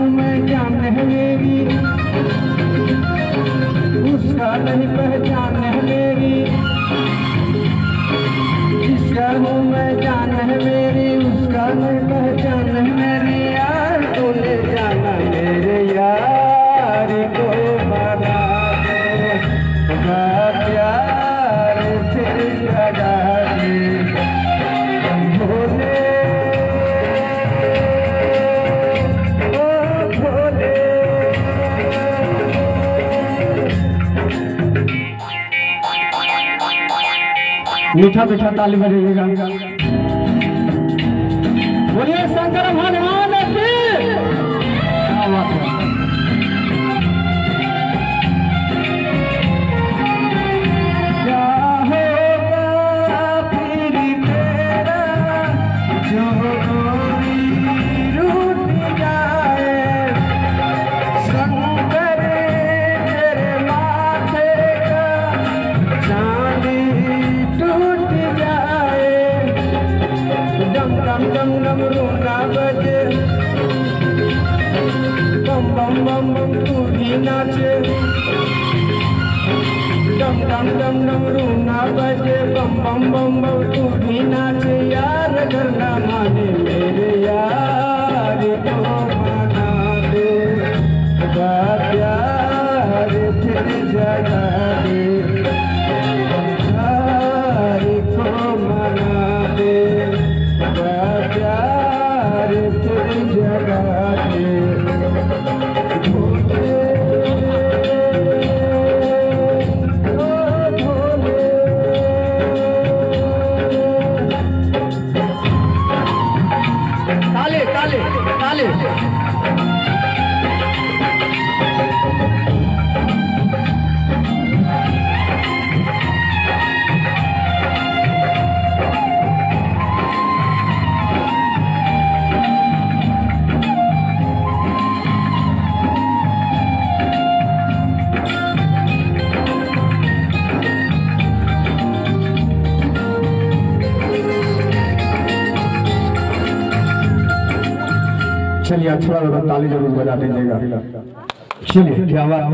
हूँ मैं जान है मेरी, उसका नहीं पहचान है मेरी। जिसका हूँ मैं जान है मेरी, उसका नहीं पहचान है मेरी। यार तूने जाना मेरे यार को बना दे, प्यार फिर लगा दे। भोले ओ भोले, मीठा मीठा ताली बजेगा। बोलिए शंकर भगवान की। क्या बात है। क्या होगा फिर तेरा जो गोरी रूठ जाए, शंकर तेरे माथे का चांदी टूट जाए। डम डम डम डम रोना बजे, बम बम बम बम तू भी नाचे। डम डम डम डम रोना बजे, बम बम बम बम तू भी नाचे। यार अगर ना माने मेरे यार को मना दे, प्यार फिर जगा दे। यार को मना दे, प्यार फिर जगा दे। भोले ओ भोले, ताले ताले ताले। चलिए थोड़ा ताली जरूर बजा दीजिएगा। चलिए क्या बात।